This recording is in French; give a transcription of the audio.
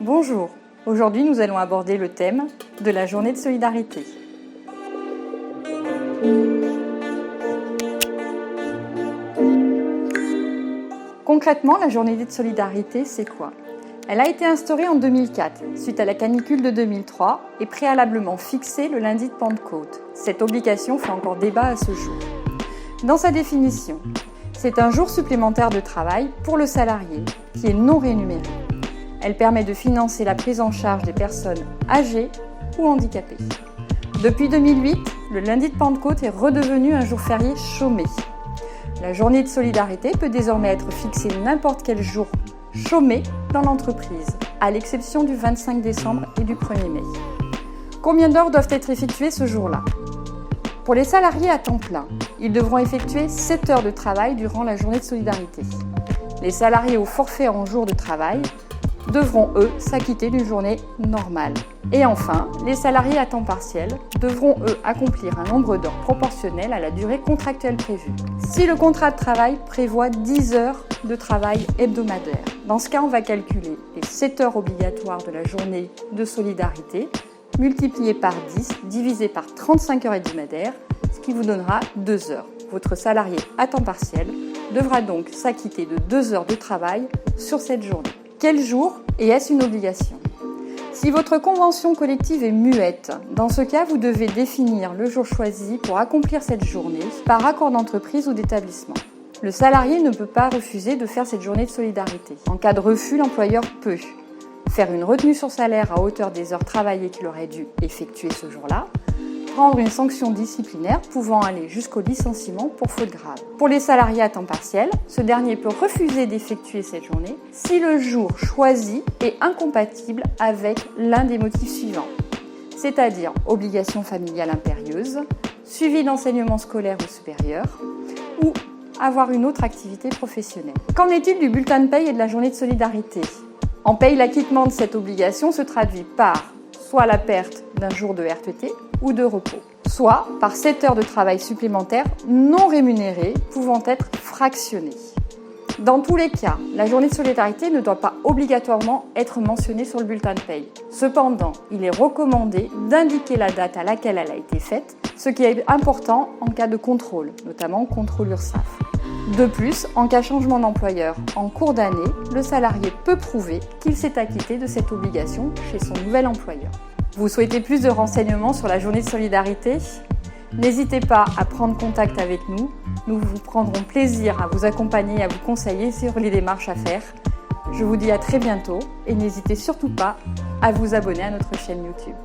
Bonjour, aujourd'hui nous allons aborder le thème de la journée de solidarité. Concrètement, la journée de solidarité, c'est quoi ? Elle a été instaurée en 2004, suite à la canicule de 2003, et préalablement fixée le lundi de Pentecôte. Cette obligation fait encore débat à ce jour. Dans sa définition, c'est un jour supplémentaire de travail pour le salarié, qui est non rémunéré. Elle permet de financer la prise en charge des personnes âgées ou handicapées. Depuis 2008, le lundi de Pentecôte est redevenu un jour férié chômé. La journée de solidarité peut désormais être fixée n'importe quel jour chômé dans l'entreprise, à l'exception du 25 décembre et du 1er mai. Combien d'heures doivent être effectuées ce jour-là ? Pour les salariés à temps plein, ils devront effectuer 7 heures de travail durant la journée de solidarité. Les salariés au forfait en jour de travail devront, eux, s'acquitter d'une journée normale. Et enfin, les salariés à temps partiel devront, eux, accomplir un nombre d'heures proportionnel à la durée contractuelle prévue. Si le contrat de travail prévoit 10 heures de travail hebdomadaire, dans ce cas, on va calculer les 7 heures obligatoires de la journée de solidarité, multipliées par 10, divisé par 35 heures hebdomadaires, ce qui vous donnera 2 heures. Votre salarié à temps partiel devra donc s'acquitter de 2 heures de travail sur cette journée. Quel jour et est-ce une obligation ? Si votre convention collective est muette, dans ce cas, vous devez définir le jour choisi pour accomplir cette journée par accord d'entreprise ou d'établissement. Le salarié ne peut pas refuser de faire cette journée de solidarité. En cas de refus, l'employeur peut faire une retenue sur salaire à hauteur des heures travaillées qu'il aurait dû effectuer ce jour-là, prendre une sanction disciplinaire pouvant aller jusqu'au licenciement pour faute grave. Pour les salariés à temps partiel, ce dernier peut refuser d'effectuer cette journée si le jour choisi est incompatible avec l'un des motifs suivants, c'est-à-dire obligation familiale impérieuse, suivi d'enseignement scolaire ou supérieur, ou avoir une autre activité professionnelle. Qu'en est-il du bulletin de paye et de la journée de solidarité ? En paye, l'acquittement de cette obligation se traduit par soit la perte d'un jour de RTT ou de repos, soit par 7 heures de travail supplémentaires non rémunérées pouvant être fractionnées. Dans tous les cas, la journée de solidarité ne doit pas obligatoirement être mentionnée sur le bulletin de paye. Cependant, il est recommandé d'indiquer la date à laquelle elle a été faite, ce qui est important en cas de contrôle, notamment contrôle URSSAF. De plus, en cas de changement d'employeur en cours d'année, le salarié peut prouver qu'il s'est acquitté de cette obligation chez son nouvel employeur. Vous souhaitez plus de renseignements sur la journée de solidarité ? N'hésitez pas à prendre contact avec nous. Nous vous prendrons plaisir à vous accompagner et à vous conseiller sur les démarches à faire. Je vous dis à très bientôt et n'hésitez surtout pas à vous abonner à notre chaîne YouTube.